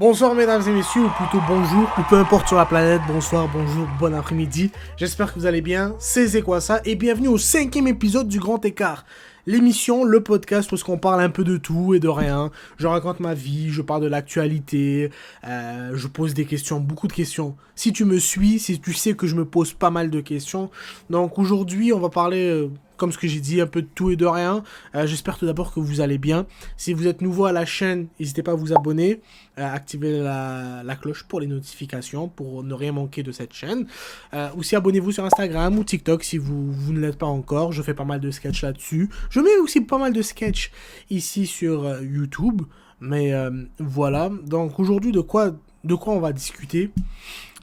Bonsoir mesdames et messieurs, ou plutôt bonjour, ou peu importe sur la planète, bonsoir, bonjour, bon après-midi. J'espère que vous allez bien, c'est quoi ça, et bienvenue au 5e épisode du Grand Écart. L'émission, le podcast, parce qu'on parle un peu de tout et de rien. Je raconte ma vie, je parle de l'actualité, je pose des questions, beaucoup de questions. Si tu me suis, si tu sais que je me pose pas mal de questions. Donc aujourd'hui, on va parler, comme ce que j'ai dit, un peu de tout et de rien. J'espère tout d'abord que vous allez bien. Si vous êtes nouveau à la chaîne, n'hésitez pas à vous abonner, activer la cloche pour les notifications, pour ne rien manquer de cette chaîne. Aussi, abonnez-vous sur Instagram ou TikTok si vous ne l'êtes pas encore. Je fais pas mal de sketchs là-dessus. Je mets aussi pas mal de sketchs ici sur YouTube. Mais voilà. Donc aujourd'hui, de quoi on va discuter?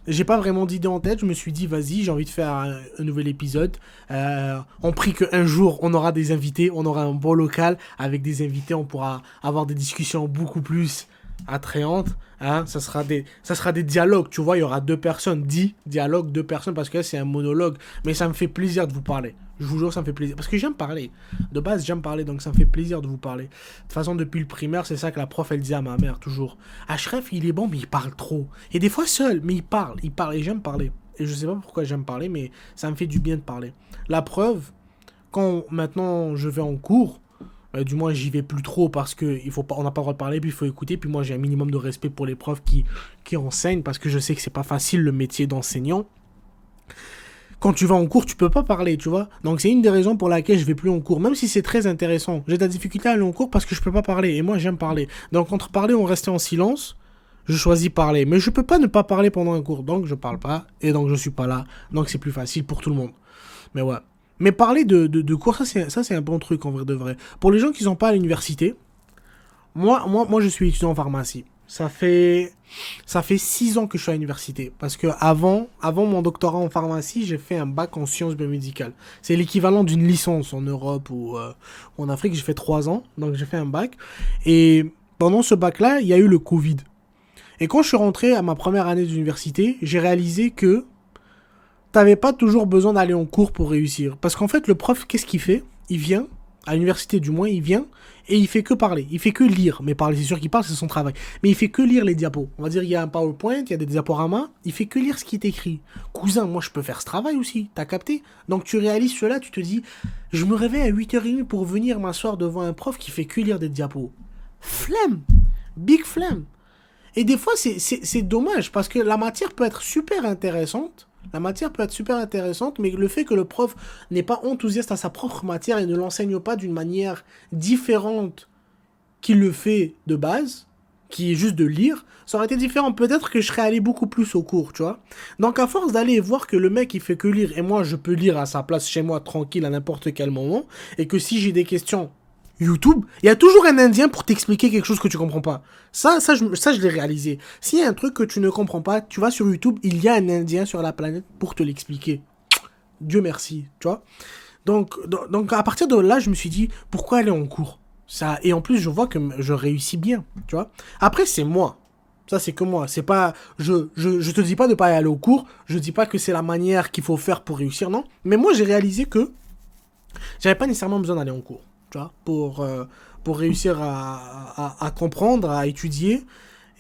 J'ai pas vraiment d'idée en tête, je me suis dit vas-y, j'ai envie de faire un nouvel épisode. On prie qu'un jour on aura des invités, on aura un bon local avec des invités, on pourra avoir des discussions beaucoup plus attrayantes. Hein, ça sera des dialogues, tu vois, il y aura deux personnes, 10 dialogues, deux personnes, parce que c'est un monologue. Mais ça me fait plaisir de vous parler. Je vous jure, ça me fait plaisir. Parce que j'aime parler. De base, j'aime parler, donc ça me fait plaisir de vous parler. De toute façon, depuis le primaire, c'est ça que la prof, elle disait à ma mère, toujours. Ashraf, il est bon, mais il parle trop. Et des fois seul, mais il parle, et j'aime parler. Et je sais pas pourquoi j'aime parler, mais ça me fait du bien de parler. La preuve, quand maintenant je vais en cours, du moins j'y vais plus trop parce que on n'a pas le droit de parler, puis il faut écouter, puis moi j'ai un minimum de respect pour les profs qui enseignent, parce que je sais que c'est pas facile le métier d'enseignant. Quand tu vas en cours, tu peux pas parler, tu vois. Donc c'est une des raisons pour laquelle je vais plus en cours, même si c'est très intéressant. J'ai de la difficulté à aller en cours parce que je peux pas parler, et moi j'aime parler. Donc entre parler ou rester en silence, je choisis parler. Mais je peux pas ne pas parler pendant un cours, donc je parle pas, et donc je suis pas là. Donc c'est plus facile pour tout le monde. Mais ouais. Mais parler de cours, ça c'est un bon truc en vrai de vrai. Pour les gens qui sont pas à l'université, moi je suis étudiant en pharmacie. Ça fait 6 ans que je suis à l'université. Parce que avant mon doctorat en pharmacie, j'ai fait un bac en sciences biomédicales. C'est l'équivalent d'une licence en Europe ou en Afrique. J'ai fait 3 ans, donc j'ai fait un bac. Et pendant ce bac-là, il y a eu le Covid. Et quand je suis rentré à ma première année d'université, j'ai réalisé que t'avais pas toujours besoin d'aller en cours pour réussir. Parce qu'en fait, le prof, qu'est-ce qu'il fait? Il vient, à l'université du moins, il vient, et il fait que parler. Il fait que lire. Mais parler, c'est sûr qu'il parle, c'est son travail. Mais il fait que lire les diapos. On va dire, il y a un PowerPoint, il y a des diaporamas, il fait que lire ce qui est écrit. Cousin, moi, je peux faire ce travail aussi, t'as capté? Donc tu réalises cela, tu te dis, je me réveille à 8h30 pour venir m'asseoir devant un prof qui fait que lire des diapos. Flemme! Big flemme! Et des fois, c'est dommage, parce que la matière peut être super intéressante. Mais le fait que le prof n'est pas enthousiaste à sa propre matière et ne l'enseigne pas d'une manière différente qu'il le fait de base, qui est juste de lire, ça aurait été différent. Peut-être que je serais allé beaucoup plus au cours, tu vois. Donc à force d'aller voir que le mec il fait que lire, et moi je peux lire à sa place chez moi tranquille à n'importe quel moment, et que si j'ai des questions YouTube, il y a toujours un Indien pour t'expliquer quelque chose que tu comprends pas. Ça, je l'ai réalisé. S'il y a un truc que tu ne comprends pas, tu vas sur YouTube, il y a un Indien sur la planète pour te l'expliquer. Dieu merci, tu vois. Donc à partir de là, je me suis dit, pourquoi aller en cours? Ça, et en plus, je vois que je réussis bien, tu vois. Après, c'est moi. Ça, c'est que moi. C'est pas, je te dis pas de pas aller au cours. Je dis pas que c'est la manière qu'il faut faire pour réussir, non. Mais moi, j'ai réalisé que j'avais pas nécessairement besoin d'aller en cours, tu vois, pour réussir à comprendre, à étudier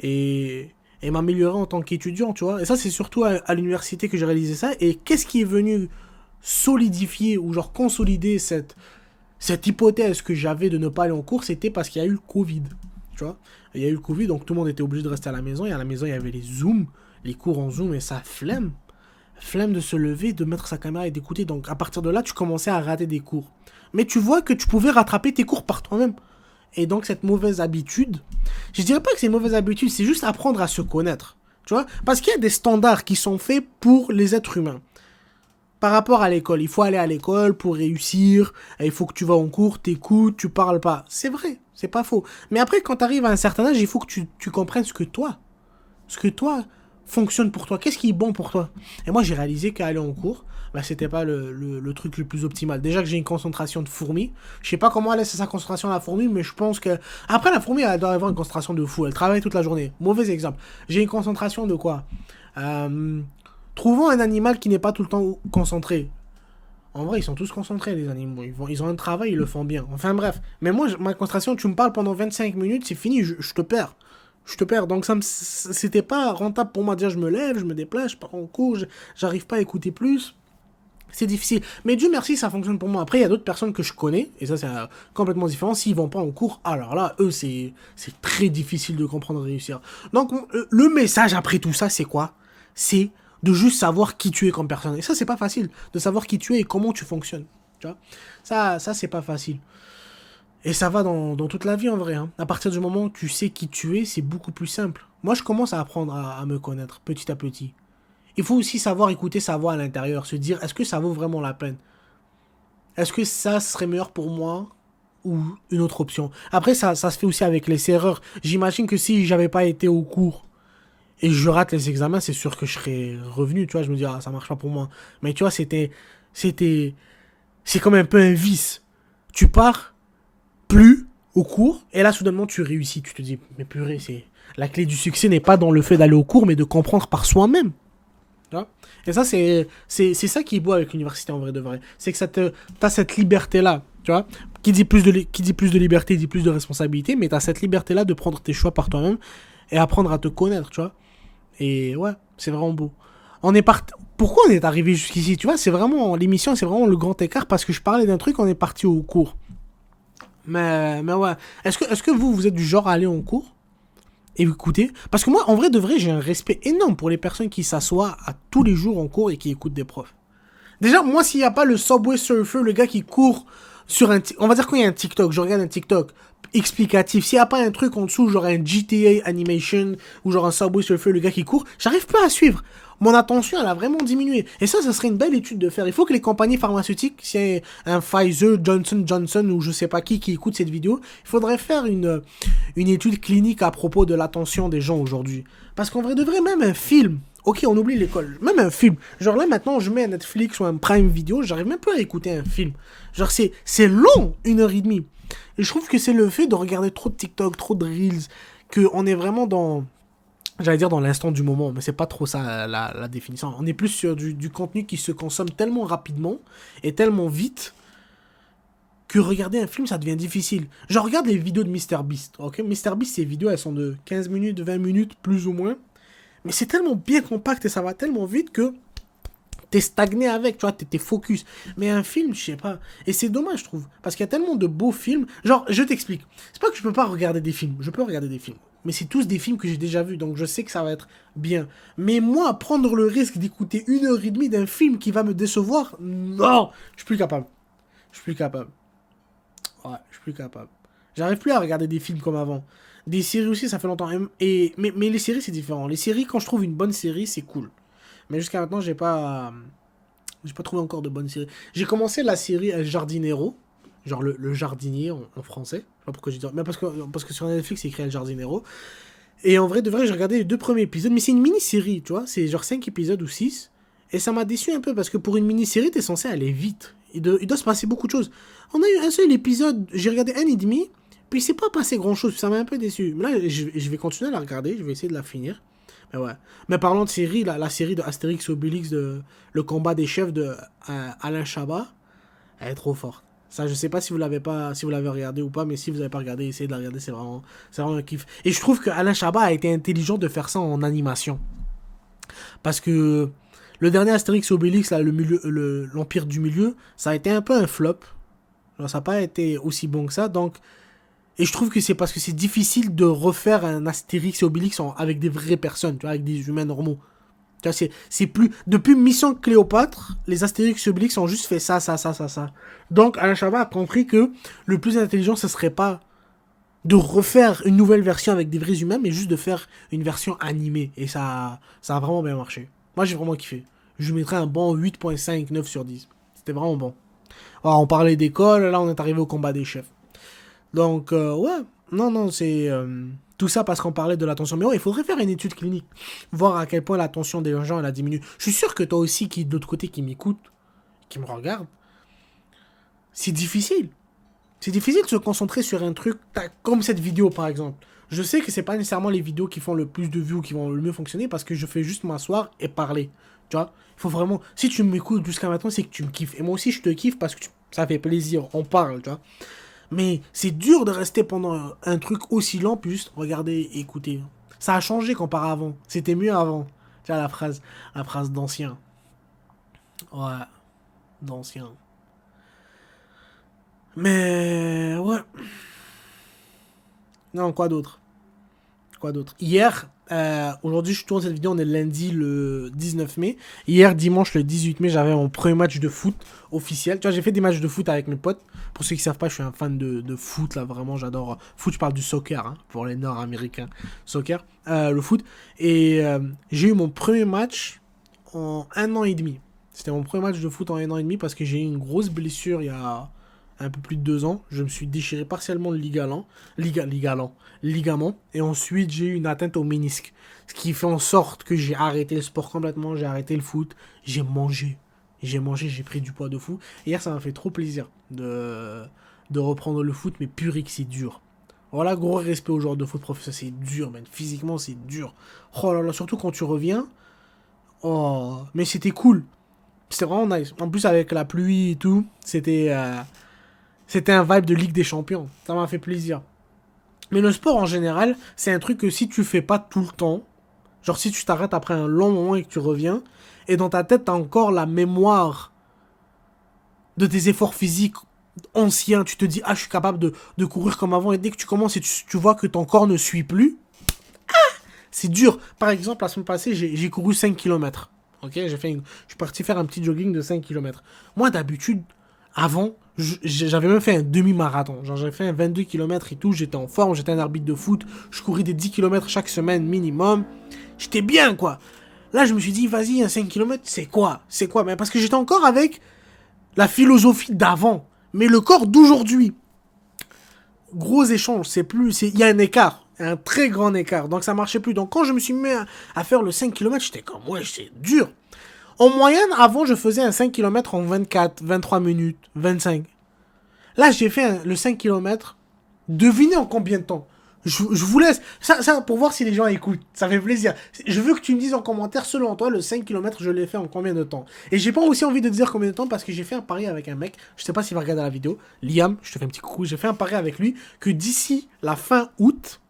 et m'améliorer en tant qu'étudiant, tu vois. Et ça, c'est surtout à l'université que j'ai réalisé ça. Et qu'est-ce qui est venu solidifier ou genre consolider cette hypothèse que j'avais de ne pas aller en cours, c'était parce qu'il y a eu le Covid, tu vois. Il y a eu le Covid, donc tout le monde était obligé de rester à la maison. Et à la maison, il y avait les Zooms, les cours en Zoom, et ça flemme de se lever, de mettre sa caméra et d'écouter. Donc à partir de là, tu commençais à rater des cours. Mais tu vois que tu pouvais rattraper tes cours par toi-même. Et donc cette mauvaise habitude, je dirais pas que c'est une mauvaise habitude, c'est juste apprendre à se connaître. Tu vois? Parce qu'il y a des standards qui sont faits pour les êtres humains. Par rapport à l'école, il faut aller à l'école pour réussir, il faut que tu vas en cours, t'écoutes, tu parles pas. C'est vrai, c'est pas faux. Mais après, quand tu arrives à un certain âge, il faut que tu comprennes ce que toi fonctionne pour toi, qu'est-ce qui est bon pour toi. Et moi, j'ai réalisé qu'aller en cours, bah, c'était pas le truc le plus optimal. Déjà que j'ai une concentration de fourmi. Je sais pas comment elle laisse sa concentration à la fourmi, mais je pense que... Après, la fourmi, elle doit avoir une concentration de fou. Elle travaille toute la journée. Mauvais exemple. J'ai une concentration de quoi Trouvons un animal qui n'est pas tout le temps concentré. En vrai, ils sont tous concentrés, les animaux. Ils ont un travail, ils le font bien. Enfin bref. Mais moi, ma concentration, tu me parles pendant 25 minutes, c'est fini, je te perds. Je te perds. Donc c'était pas rentable pour moi. Déjà, je me lève, je me déplace, je pars en cours, j'arrive pas à écouter plus. C'est difficile. Mais Dieu merci, ça fonctionne pour moi. Après, il y a d'autres personnes que je connais, et ça, c'est complètement différent. S'ils vont pas en cours, alors là, eux, c'est très difficile de comprendre et réussir. Donc, le message après tout ça, c'est quoi? C'est de juste savoir qui tu es comme personne. Et ça, c'est pas facile. De savoir qui tu es et comment tu fonctionnes. Tu vois? Ça c'est pas facile. Et ça va dans toute la vie, en vrai. Hein. À partir du moment où tu sais qui tu es, c'est beaucoup plus simple. Moi, je commence à apprendre à me connaître, petit à petit. Il faut aussi savoir écouter sa voix à l'intérieur, se dire est-ce que ça vaut vraiment la peine? Est-ce que ça serait meilleur pour moi ou une autre option? Après, ça se fait aussi avec les erreurs. J'imagine que si j'avais pas été au cours et je rate les examens, c'est sûr que je serais revenu, tu vois, je me dis ah, ça marche pas pour moi. Mais tu vois, c'était c'est comme un peu un vice. Tu pars plus au cours et là soudainement tu réussis, tu te dis mais purée, c'est la clé du succès n'est pas dans le fait d'aller au cours mais de comprendre par soi-même. Tu vois. Et ça, c'est ça qui est beau avec l'université en vrai de vrai. C'est que t'as cette liberté-là, tu vois. Qui dit plus de liberté, dit plus de responsabilité, mais t'as cette liberté-là de prendre tes choix par toi-même et apprendre à te connaître, tu vois. Et ouais, c'est vraiment beau. Pourquoi on est arrivé jusqu'ici, tu vois. C'est vraiment, l'émission, c'est vraiment le grand écart parce que je parlais d'un truc, on est parti au cours. Mais ouais. Est-ce que vous êtes du genre à aller en cours? Et écoutez, parce que moi, en vrai de vrai, j'ai un respect énorme pour les personnes qui s'assoient à tous les jours en cours et qui écoutent des profs. Déjà, moi, s'il n'y a pas le Subway Surfer, le gars qui court sur un... On va dire qu'il y a un TikTok, je regarde un TikTok explicatif. S'il n'y a pas un truc en dessous, genre un GTA Animation ou genre un Subway Surfer, le gars qui court, j'arrive pas à suivre. Mon attention, elle a vraiment diminué. Et ça serait une belle étude de faire. Il faut que les compagnies pharmaceutiques, s'il y a un Pfizer, Johnson ou je sais pas qui écoute cette vidéo, il faudrait faire une étude clinique à propos de l'attention des gens aujourd'hui. Parce qu'en vrai de vrai, même un film, ok, on oublie l'école, même un film, genre là maintenant je mets un Netflix ou un Prime Video, j'arrive même plus à écouter un film. Genre c'est long, 1h30. Et je trouve que c'est le fait de regarder trop de TikTok, trop de Reels, qu'on est vraiment dans... J'allais dire dans l'instant du moment, mais c'est pas trop ça la définition. On est plus sur du contenu qui se consomme tellement rapidement et tellement vite que regarder un film, ça devient difficile. Je regarde les vidéos de MrBeast, ok? MrBeast, ses vidéos, elles sont de 15 minutes, 20 minutes, plus ou moins. Mais c'est tellement bien compact et ça va tellement vite que t'es stagné avec, tu vois, t'es focus. Mais un film, je sais pas. Et c'est dommage, je trouve. Parce qu'il y a tellement de beaux films. Genre, je t'explique. C'est pas que je peux pas regarder des films. Je peux regarder des films. Mais c'est tous des films que j'ai déjà vus. Donc je sais que ça va être bien. Mais moi, prendre le risque d'écouter 1h30 d'un film qui va me décevoir, non, je suis plus capable. Je suis plus capable. Ouais, je suis plus capable. J'arrive plus à regarder des films comme avant. Des séries aussi, ça fait longtemps. Mais les séries, c'est différent. Les séries, quand je trouve une bonne série, c'est cool. Mais jusqu'à maintenant, j'ai pas trouvé encore de bonnes séries. J'ai commencé la série El Jardinero. Genre le jardinier en français. Je sais pas pourquoi j'ai dit. Mais parce que sur Netflix, c'est écrit El Jardinero. Et en vrai, de vrai, j'ai regardé les 2 premiers épisodes. Mais c'est une mini-série, tu vois. C'est genre 5 épisodes ou 6. Et ça m'a déçu un peu parce que pour une mini-série, t'es censé aller vite. Il doit se passer beaucoup de choses. On a eu un seul épisode, j'ai regardé 1,5. Puis c'est pas passé grand chose, ça m'a un peu déçu. Mais là, je vais continuer à la regarder, je vais essayer de la finir. Mais ouais. Mais parlant de série, la série de Astérix et Obélix, le combat des chefs de Alain Chabat, elle est trop forte. Ça, je sais pas si vous l'avez regardé ou pas, mais si vous avez pas regardé, essayez de la regarder, c'est vraiment un kiff. Et je trouve que Alain Chabat a été intelligent de faire ça en animation. Parce que le dernier Astérix et Obélix, là, l'Empire du Milieu, ça a été un peu un flop. Alors, ça n'a pas été aussi bon que ça, donc... Et je trouve que c'est parce que c'est difficile de refaire un Astérix et Obélix avec des vraies personnes, tu vois, avec des humains normaux. Tu vois, c'est plus... Depuis Mission Cléopâtre, les Astérix et Obélix ont juste fait ça. Donc, Alain Chabat a compris que le plus intelligent, ce serait pas de refaire une nouvelle version avec des vrais humains, mais juste de faire une version animée. Et ça a vraiment bien marché. Moi, j'ai vraiment kiffé. Je lui mettrais un bon 8.5, 9 sur 10. C'était vraiment bon. Alors, on parlait d'école, là, on est arrivé au combat des chefs. Donc, ouais, non, c'est... tout ça parce qu'on parlait de l'attention. Mais ouais, il faudrait faire une étude clinique. Voir à quel point l'attention des gens, elle a diminué. Je suis sûr que toi aussi, de l'autre côté, qui m'écoute, qui me regarde, c'est difficile. C'est difficile de se concentrer sur un truc comme cette vidéo, par exemple. Je sais que c'est pas nécessairement les vidéos qui font le plus de vues ou qui vont le mieux fonctionner parce que je fais juste m'asseoir et parler. Tu vois, il faut vraiment... Si tu m'écoutes jusqu'à maintenant, c'est que tu me kiffes. Et moi aussi, je te kiffe parce que ça fait plaisir. On parle, tu vois. Mais c'est dur de rester pendant un truc aussi lent, puis juste regarder et écouter. Ça a changé comparé à avant. C'était mieux avant. Tu vois la phrase d'ancien. Ouais, d'ancien. Mais ouais. Non, quoi d'autre? Quoi d'autre? Hier, aujourd'hui je tourne cette vidéo, on est lundi le 19 mai. Hier, dimanche le 18 mai, j'avais mon premier match de foot officiel. Tu vois, j'ai fait des matchs de foot avec mes potes. Pour ceux qui savent pas, je suis un fan de foot, là, vraiment, j'adore. Foot, je parle du soccer, hein, pour les Nord-Américains. Soccer, le foot. Et j'ai eu mon premier match en 1 an et demi. C'était mon premier match de foot en 1 an et demi parce que j'ai eu une grosse blessure il y a un peu plus de 2 ans. Je me suis déchiré partiellement le ligament. Et ensuite, j'ai eu une atteinte au ménisque. Ce qui fait en sorte que j'ai arrêté le sport complètement, j'ai arrêté le foot, j'ai mangé. J'ai pris du poids de fou. Et hier, ça m'a fait trop plaisir de reprendre le foot, mais purée que c'est dur. Voilà, gros respect aux joueurs de foot professionnels, c'est dur, man. Physiquement, c'est dur. Oh là là, surtout quand tu reviens. Oh, mais c'était cool. C'était vraiment nice. En plus, avec la pluie et tout, c'était un vibe de Ligue des Champions. Ça m'a fait plaisir. Mais le sport en général, c'est un truc que si tu fais pas tout le temps, genre si tu t'arrêtes après un long moment et que tu reviens, et dans ta tête, t'as encore la mémoire de tes efforts physiques anciens, tu te dis, ah, je suis capable de courir comme avant, et dès que tu commences et tu vois que ton corps ne suit plus, c'est dur. Par exemple, la semaine passée, j'ai couru 5 kilomètres. Ok, je suis parti faire un petit jogging de 5 kilomètres. Moi, d'habitude, avant, j'avais même fait un demi-marathon. Genre, j'avais fait un 22 kilomètres et tout. J'étais en forme, j'étais un arbitre de foot. Je courais des 10 kilomètres chaque semaine minimum. J'étais bien, quoi. Là, je me suis dit, vas-y, un 5 kilomètres, c'est quoi? C'est quoi? Mais parce que j'étais encore avec la philosophie d'avant. Mais le corps d'aujourd'hui, gros échange, il y a un écart. Un très grand écart. Donc, ça marchait plus. Donc, quand je me suis mis à faire le 5 kilomètres, j'étais comme, ouais, c'est dur. En moyenne, avant, je faisais un 5 kilomètres en 24, 23 minutes, 25. Là, j'ai fait le 5 kilomètres. Devinez en combien de temps? Je vous laisse. Ça, pour voir si les gens écoutent. Ça fait plaisir. Je veux que tu me dises en commentaire, selon toi, le 5 kilomètres, je l'ai fait en combien de temps? Et j'ai pas aussi envie de te dire combien de temps parce que j'ai fait un pari avec un mec. Je sais pas s'il va regarder la vidéo. Liam, je te fais un petit coucou. J'ai fait un pari avec lui que d'ici la fin août,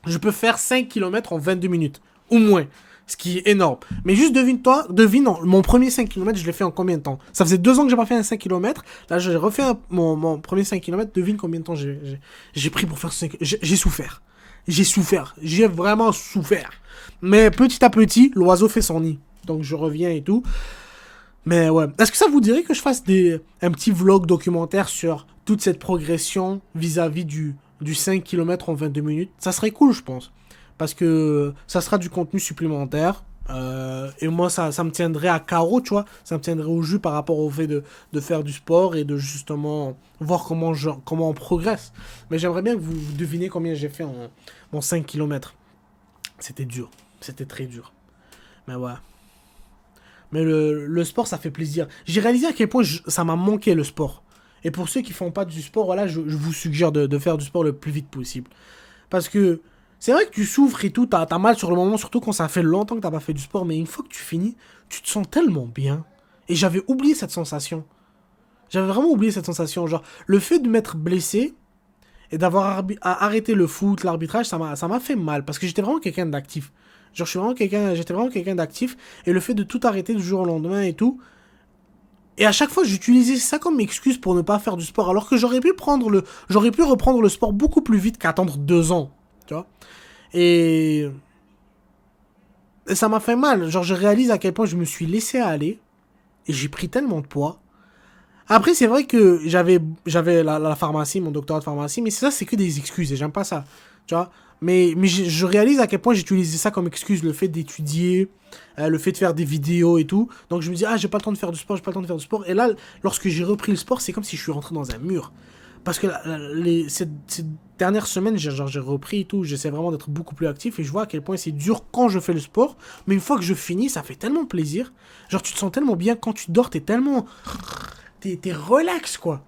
je peux faire 5 kilomètres en 22 minutes. Ou moins. Ce qui est énorme. Mais juste devine, mon premier 5 kilomètres, je l'ai fait en combien de temps? Ça faisait 2 ans que j'ai pas fait un 5 kilomètres. Là, j'ai refait mon premier 5 kilomètres. Devine combien de temps j'ai pris pour faire 5 kilomètres. J'ai souffert. J'ai souffert. J'ai vraiment souffert. Mais petit à petit, l'oiseau fait son nid. Donc je reviens et tout. Mais ouais. Est-ce que ça vous dirait que je fasse un petit vlog documentaire sur toute cette progression vis-à-vis du 5 kilomètres en 22 minutes? Ça serait cool, je pense. Parce que ça sera du contenu supplémentaire. Et moi, ça me tiendrait à carreau, tu vois. Ça me tiendrait au jus par rapport au fait de faire du sport et de justement voir comment on progresse. Mais j'aimerais bien que vous devinez combien j'ai fait en mon 5 kilomètres. C'était dur. C'était très dur. Mais ouais. Mais le sport, ça fait plaisir. J'ai réalisé à quel point ça m'a manqué le sport. Et pour ceux qui font pas du sport, voilà, je vous suggère de faire du sport le plus vite possible. Parce que c'est vrai que tu souffres et tout, t'as mal sur le moment, surtout quand ça fait longtemps que t'as pas fait du sport, mais une fois que tu finis, tu te sens tellement bien. Et j'avais oublié cette sensation. J'avais vraiment oublié cette sensation. Genre, le fait de m'être blessé et d'avoir arrêté le foot, l'arbitrage, ça m'a fait mal. Parce que j'étais vraiment quelqu'un d'actif. Genre, j'étais vraiment quelqu'un d'actif. Et le fait de tout arrêter du jour au lendemain et tout. Et à chaque fois, j'utilisais ça comme excuse pour ne pas faire du sport. Alors que j'aurais pu reprendre le sport beaucoup plus vite qu'attendre 2 ans. Tu vois? Et ça m'a fait mal. Genre, je réalise à quel point je me suis laissé aller. Et j'ai pris tellement de poids. Après, c'est vrai que j'avais la pharmacie, mon doctorat de pharmacie. Mais ça, c'est que des excuses. Et j'aime pas ça. Tu vois? Mais je réalise à quel point j'utilisais ça comme excuse. Le fait d'étudier, le fait de faire des vidéos et tout. Donc, je me dis, ah, j'ai pas le temps de faire du sport, j'ai pas le temps de faire du sport. Et là, lorsque j'ai repris le sport, c'est comme si je suis rentré dans un mur. Parce que cette dernière semaine, j'ai repris et tout, j'essaie vraiment d'être beaucoup plus actif et je vois à quel point c'est dur quand je fais le sport, mais une fois que je finis, ça fait tellement plaisir. Genre, tu te sens tellement bien quand tu dors, t'es relax, quoi.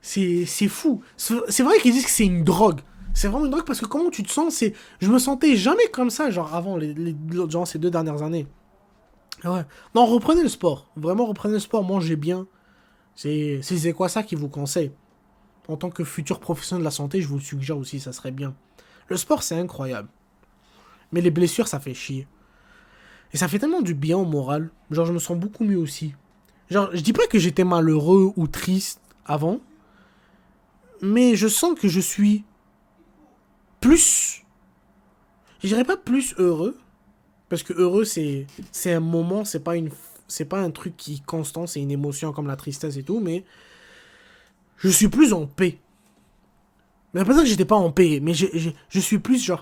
C'est fou. C'est vrai qu'ils disent que c'est une drogue. C'est vraiment une drogue parce que comment tu te sens, je me sentais jamais comme ça, genre avant, genre ces 2 dernières années. Ouais. Non, reprenez le sport. Vraiment, reprenez le sport, mangez bien. C'est quoi ça qui vous conseille. En tant que futur professionnel de la santé, je vous le suggère aussi, ça serait bien. Le sport, c'est incroyable. Mais les blessures, ça fait chier. Et ça fait tellement du bien au moral. Genre, je me sens beaucoup mieux aussi. Genre, je dis pas que j'étais malheureux ou triste avant, mais je sens que je suis plus... Je dirais pas plus heureux, parce que heureux, c'est un moment, c'est pas un truc qui est constant, c'est une émotion comme la tristesse et tout, mais je suis plus en paix. Mais pas dire que j'étais pas en paix, mais je suis plus genre...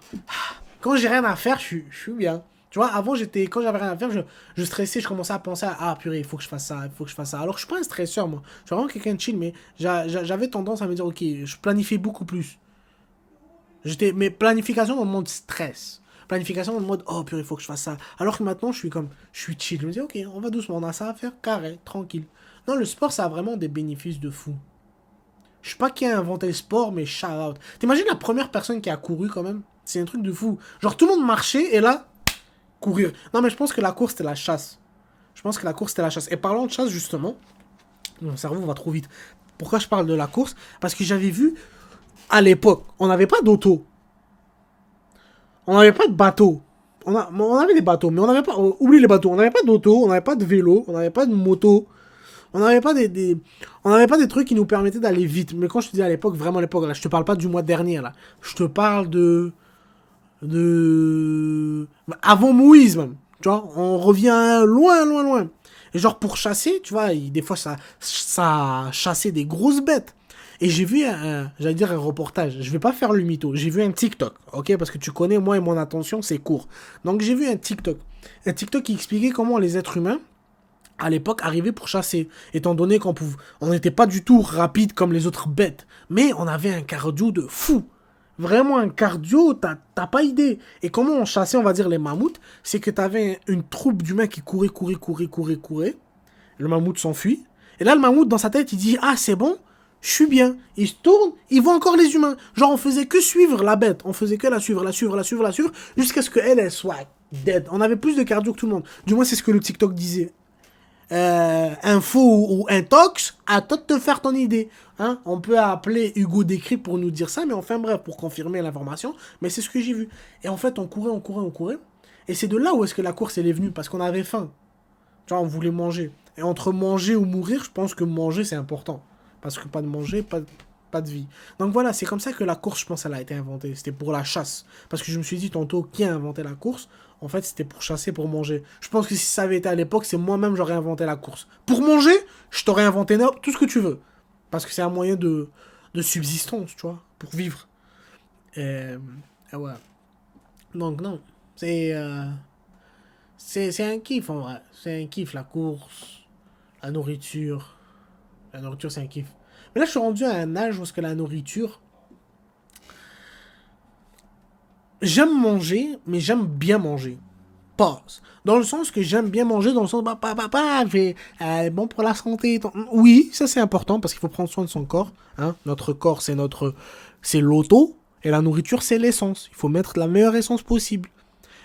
Quand j'ai rien à faire, je suis bien. Tu vois, avant, quand j'avais rien à faire, je stressais, je commençais à penser à, ah purée, il faut que je fasse ça, il faut que je fasse ça. Alors, je suis pas un stresseur, moi. Je suis vraiment quelqu'un de chill, mais j'avais tendance à me dire, ok, je planifiais beaucoup plus. Mais planification dans le mode stress. Planification dans le mode, oh purée, il faut que je fasse ça. Alors que maintenant, je suis chill. Je me dis, ok, on va doucement, on a ça à faire, carré, tranquille. Non, le sport, ça a vraiment des bénéfices de fou. Je sais pas qui a inventé le sport, mais shout out. T'imagines la première personne qui a couru quand même? C'est un truc de fou. Genre, tout le monde marchait et là, courir. Non, mais je pense que la course, c'était la chasse. Je pense que la course, c'était la chasse. Et parlant de chasse, justement, mon cerveau va trop vite. Pourquoi je parle de la course? Parce que j'avais vu, à l'époque, on n'avait pas d'auto. On n'avait pas de bateau. On avait des bateaux, mais on n'avait pas... Oublie les bateaux. On n'avait pas d'auto, on n'avait pas de vélo, on n'avait pas de moto. On n'avait pas on n'avait pas des trucs qui nous permettaient d'aller vite. Mais quand je te dis à l'époque, vraiment à l'époque, là, je te parle pas du mois dernier, là. Je te parle avant Moïse, même. Tu vois, on revient loin, loin, loin. Et genre, pour chasser, tu vois, des fois, ça chassait des grosses bêtes. Et j'ai vu j'allais dire un reportage. Je vais pas faire le mytho. J'ai vu un TikTok, ok? Parce que tu connais, moi et mon attention, c'est court. Donc, j'ai vu un TikTok. Un TikTok qui expliquait comment les êtres humains, à l'époque, arrivaient pour chasser. Étant donné on n'était pas du tout rapide comme les autres bêtes. Mais on avait un cardio de fou. Vraiment un cardio, t'as pas idée. Et comment on chassait, on va dire, les mammouths, c'est que t'avais une troupe d'humains qui courait. Le mammouth s'enfuit. Et là, le mammouth, dans sa tête, il dit, ah, c'est bon, je suis bien. Il se tourne, il voit encore les humains. Genre, on faisait que suivre la bête. On faisait que la suivre, jusqu'à ce qu'elle, elle soit dead. On avait plus de cardio que tout le monde. Du moins, c'est ce que le TikTok disait. Info ou intox, à toi de te faire ton idée. Hein, on peut appeler Hugo Décrypte pour nous dire ça, mais enfin bref, pour confirmer l'information. Mais c'est ce que j'ai vu. Et en fait, on courait. Et c'est de là où est-ce que la course elle est venue, parce qu'on avait faim. Tu vois, on voulait manger. Et entre manger ou mourir, je pense que manger c'est important. Parce que pas de manger, pas de vie. Donc voilà, c'est comme ça que la course, je pense, elle a été inventée. C'était pour la chasse. Parce que je me suis dit tantôt, qui a inventé la course? En fait, c'était pour chasser, pour manger. Je pense que si ça avait été à l'époque, c'est moi-même j'aurais inventé la course. Pour manger, je t'aurais inventé tout ce que tu veux. Parce que c'est un moyen de subsistance, tu vois, pour vivre. Et ouais. Donc non, c'est un kiff en vrai. C'est un kiff, la course, la nourriture. La nourriture, c'est un kiff. Mais là, je suis rendu à un âge où est-ce que la nourriture... J'aime manger, mais j'aime bien manger. Pause. Dans le sens que j'aime bien manger, dans le sens, bon pour la santé. Oui, ça c'est important parce qu'il faut prendre soin de son corps. Hein. Notre corps, c'est l'auto, et la nourriture, c'est l'essence. Il faut mettre la meilleure essence possible.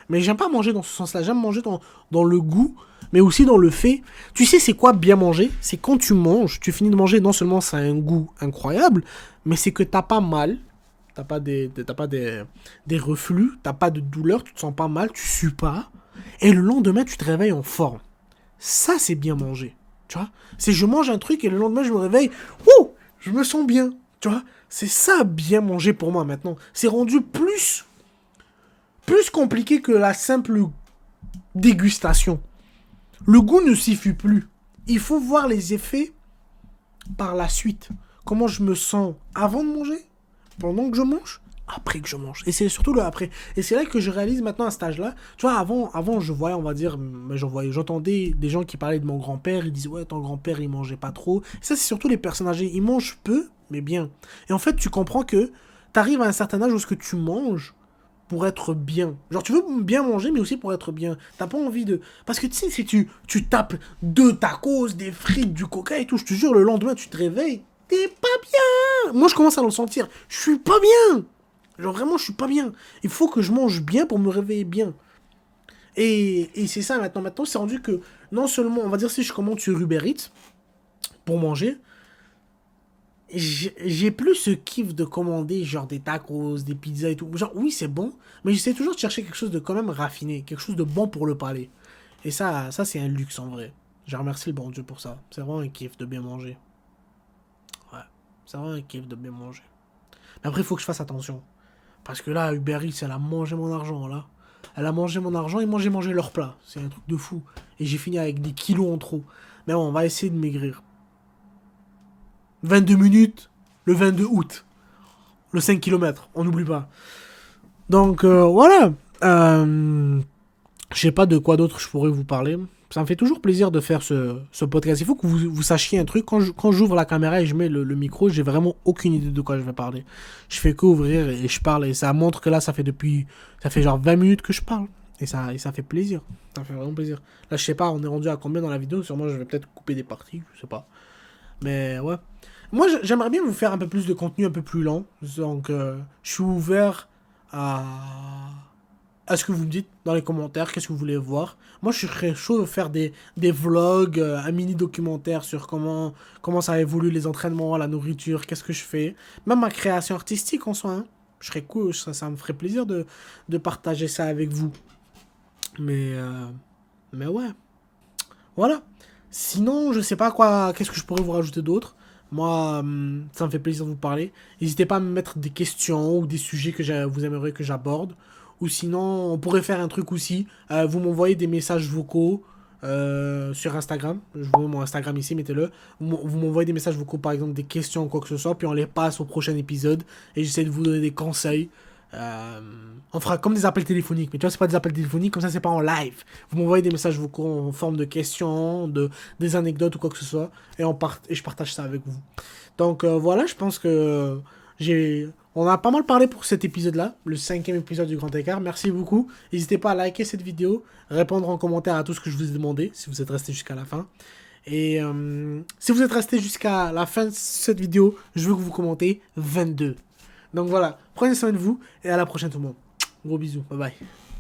Mais j'aime pas manger dans ce sens-là. J'aime manger dans le goût, mais aussi dans le fait. Tu sais, c'est quoi bien manger? C'est quand tu manges, tu finis de manger, non seulement ça a un goût incroyable, mais c'est que t'as pas mal. T'as pas des reflux, t'as pas de douleur, tu te sens pas mal, tu sues pas. Et le lendemain, tu te réveilles en forme. Ça, c'est bien manger. Tu vois? C'est je mange un truc et le lendemain, je me réveille. Ouh! Je me sens bien. Tu vois? C'est ça, bien manger pour moi maintenant. C'est rendu plus compliqué que la simple dégustation. Le goût ne suffit plus. Il faut voir les effets par la suite. Comment je me sens avant de manger, pendant que je mange, après que je mange. Et c'est surtout le après. Et c'est là que je réalise maintenant à cet âge-là. Tu vois, avant je voyais, on va dire, j'entendais des gens qui parlaient de mon grand-père. Ils disaient, ouais, ton grand-père, il mangeait pas trop. Et ça, c'est surtout les personnes âgées. Ils mangent peu, mais bien. Et en fait, tu comprends que t'arrives à un certain âge où ce que tu manges pour être bien. Genre, tu veux bien manger, mais aussi pour être bien. T'as pas envie de... Parce que tu sais, si tu tapes 2 tacos, des frites, du coca et tout, je te jure, le lendemain, tu te réveilles, t'es pas bien. Moi, je commence à le sentir. Je suis pas bien. Genre, vraiment, je suis pas bien. Il faut que je mange bien pour me réveiller bien. Et c'est ça, maintenant. Maintenant, c'est rendu que, non seulement, on va dire, si je commande sur Uber Eats, pour manger, j'ai plus ce kiff de commander genre des tacos, des pizzas et tout. Genre, oui, c'est bon, mais j'essaie toujours de chercher quelque chose de quand même raffiné, quelque chose de bon pour le palais. Et ça c'est un luxe en vrai. Je remercie le bon Dieu pour ça. C'est vraiment un kiff de bien manger. Ouais, c'est vraiment un kiff de bien manger. Mais après, il faut que je fasse attention. Parce que là, Uber Eats, elle a mangé mon argent, là. Elle a mangé mon argent et moi j'ai mangé leur plat. C'est un truc de fou. Et j'ai fini avec des kilos en trop. Mais bon, on va essayer de maigrir. 22 minutes, le 22 août. Le 5 km, on n'oublie pas. Donc voilà. Je sais pas de quoi d'autre je pourrais vous parler. Ça me fait toujours plaisir de faire ce podcast. Il faut que vous sachiez un truc. Quand j'ouvre la caméra et je mets le micro, j'ai vraiment aucune idée de quoi je vais parler. Je fais qu'ouvrir et je parle. Et ça montre que là, ça fait genre 20 minutes que je parle. Et ça fait plaisir. Ça fait vraiment plaisir. Là, je sais pas, on est rendu à combien dans la vidéo. Sûrement, je vais peut-être couper des parties. Je sais pas. Mais ouais. Moi, j'aimerais bien vous faire un peu plus de contenu un peu plus lent. Donc, je suis ouvert à ce que vous me dites dans les commentaires, qu'est-ce que vous voulez voir. Moi, je serais chaud de faire des vlogs, un mini documentaire sur comment ça évolue les entraînements, la nourriture, qu'est-ce que je fais. Même ma création artistique en soi. Hein. Je serais cool, ça me ferait plaisir de partager ça avec vous. Mais, euh, mais ouais, voilà. Sinon, je sais pas quoi, qu'est-ce que je pourrais vous rajouter d'autre. Moi, ça me fait plaisir de vous parler. N'hésitez pas à me mettre des questions ou des sujets que vous aimeriez que j'aborde. Ou sinon, on pourrait faire un truc aussi. Vous m'envoyez des messages vocaux sur Instagram. Je vous mets mon Instagram ici, mettez-le. Vous m'envoyez des messages vocaux, par exemple, des questions ou quoi que ce soit. Puis on les passe au prochain épisode. Et j'essaie de vous donner des conseils. Euh, on fera comme des appels téléphoniques. Mais tu vois, c'est pas des appels téléphoniques, comme ça, c'est pas en live. Vous m'envoyez des messages vocaux en forme de questions, des anecdotes ou quoi que ce soit. Et je partage ça avec vous. Donc voilà, je pense que on a pas mal parlé pour cet épisode-là, le 5e épisode du Grand Écart. Merci beaucoup. N'hésitez pas à liker cette vidéo, répondre en commentaire à tout ce que je vous ai demandé, si vous êtes resté jusqu'à la fin. Et si vous êtes resté jusqu'à la fin de cette vidéo, je veux que vous commentez 22. Donc voilà, prenez soin de vous et à la prochaine tout le monde. Gros bisous, bye bye.